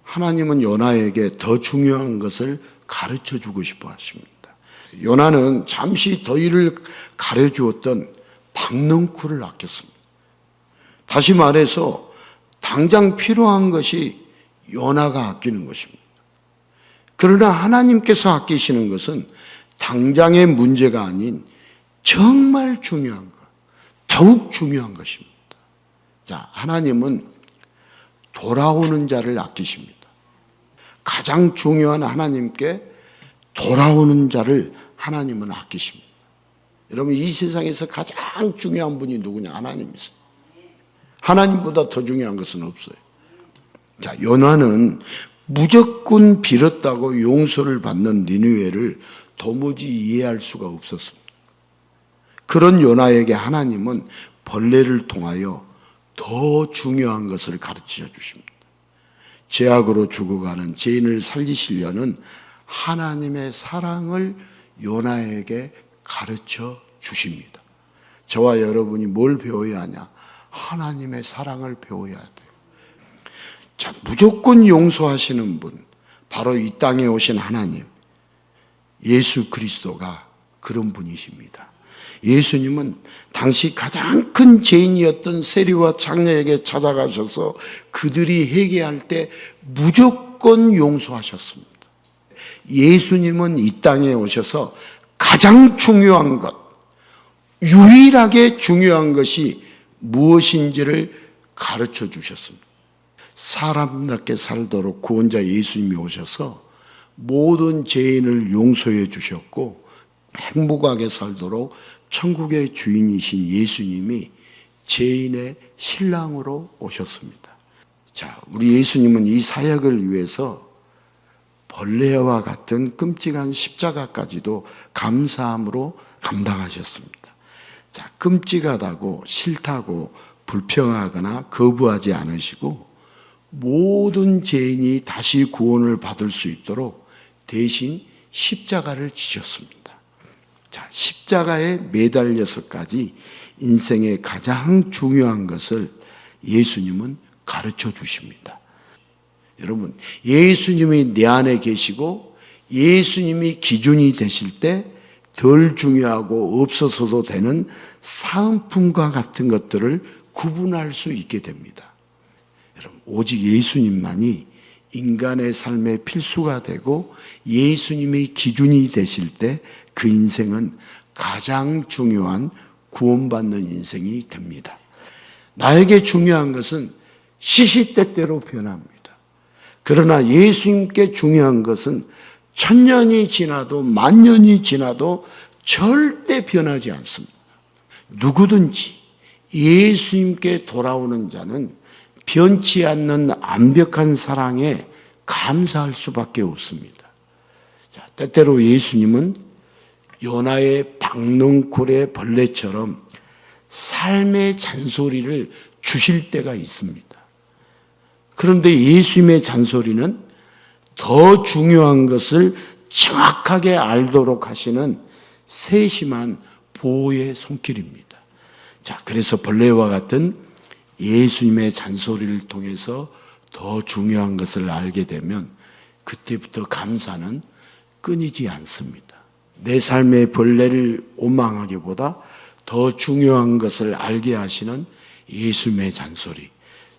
하나님은 요나에게 더 중요한 것을 가르쳐 주고 싶어 하십니다. 요나는 잠시 더위를 가려주었던 박넝쿨을 아꼈습니다. 다시 말해서 당장 필요한 것이 요나가 아끼는 것입니다. 그러나 하나님께서 아끼시는 것은 당장의 문제가 아닌 정말 중요한 것, 더욱 중요한 것입니다. 자, 하나님은 돌아오는 자를 아끼십니다. 가장 중요한 하나님께 돌아오는 자를 하나님은 아끼십니다. 여러분, 이 세상에서 가장 중요한 분이 누구냐? 하나님이세요. 하나님보다 더 중요한 것은 없어요. 자, 요나는 무조건 빌었다고 용서를 받는 니느웨를 도무지 이해할 수가 없었습니다. 그런 요나에게 하나님은 벌레를 통하여 더 중요한 것을 가르쳐 주십니다. 죄악으로 죽어가는 죄인을 살리시려는 하나님의 사랑을 요나에게 가르쳐 주십니다. 저와 여러분이 뭘 배워야 하냐? 하나님의 사랑을 배워야 돼요. 자, 무조건 용서하시는 분, 바로 이 땅에 오신 하나님, 예수 그리스도가 그런 분이십니다. 예수님은 당시 가장 큰 죄인이었던 세리와 창녀에게 찾아가셔서 그들이 회개할 때 무조건 용서하셨습니다. 예수님은 이 땅에 오셔서 가장 중요한 것, 유일하게 중요한 것이 무엇인지를 가르쳐 주셨습니다. 사람답게 살도록 구원자 예수님이 오셔서 모든 죄인을 용서해 주셨고 행복하게 살도록 천국의 주인이신 예수님이 죄인의 신랑으로 오셨습니다. 자, 우리 예수님은 이 사역을 위해서 벌레와 같은 끔찍한 십자가까지도 감사함으로 감당하셨습니다. 자, 끔찍하다고 싫다고 불평하거나 거부하지 않으시고 모든 죄인이 다시 구원을 받을 수 있도록 대신 십자가를 지셨습니다. 자, 십자가에 매달려서까지 인생의 가장 중요한 것을 예수님은 가르쳐 주십니다. 여러분, 예수님이 내 안에 계시고 예수님이 기준이 되실 때 덜 중요하고 없어서도 되는 사은품과 같은 것들을 구분할 수 있게 됩니다. 여러분, 오직 예수님만이 인간의 삶의 필수가 되고 예수님이 기준이 되실 때 그 인생은 가장 중요한 구원받는 인생이 됩니다. 나에게 중요한 것은 시시때때로 변합니다. 그러나 예수님께 중요한 것은 천년이 지나도 만년이 지나도 절대 변하지 않습니다. 누구든지 예수님께 돌아오는 자는 변치 않는 완벽한 사랑에 감사할 수밖에 없습니다. 자, 때때로 예수님은 요나의 박넝쿨의 벌레처럼 삶의 잔소리를 주실 때가 있습니다. 그런데 예수님의 잔소리는 더 중요한 것을 정확하게 알도록 하시는 세심한 보호의 손길입니다. 자, 그래서 벌레와 같은 예수님의 잔소리를 통해서 더 중요한 것을 알게 되면 그때부터 감사는 끊이지 않습니다. 내 삶의 벌레를 원망하기보다 더 중요한 것을 알게 하시는 예수님의 잔소리,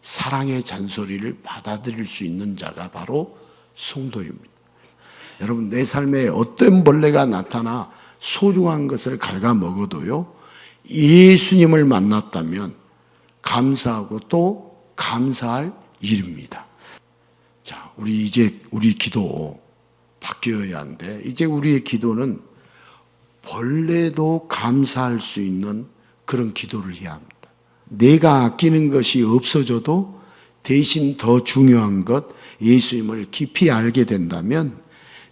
사랑의 잔소리를 받아들일 수 있는 자가 바로 성도입니다. 여러분, 내 삶에 어떤 벌레가 나타나 소중한 것을 갉아먹어도요, 예수님을 만났다면 감사하고 또 감사할 일입니다. 자, 우리 기도 바뀌어야 하는데, 이제 우리의 기도는 벌레도 감사할 수 있는 그런 기도를 해야 합니다. 내가 아끼는 것이 없어져도 대신 더 중요한 것, 예수님을 깊이 알게 된다면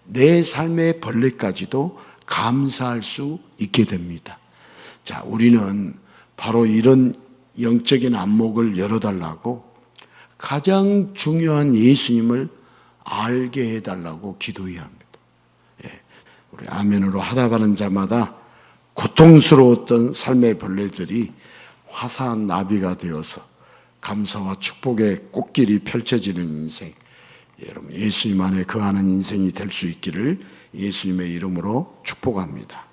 내 삶의 벌레까지도 감사할 수 있게 됩니다. 자, 우리는 바로 이런 영적인 안목을 열어달라고 가장 중요한 예수님을 알게 해달라고 기도해야 합니다. 우리 아멘으로 하답하는 자마다 고통스러웠던 삶의 벌레들이 화사한 나비가 되어서 감사와 축복의 꽃길이 펼쳐지는 인생, 여러분 예수님 안에 거하는 인생이 될 수 있기를 예수님의 이름으로 축복합니다.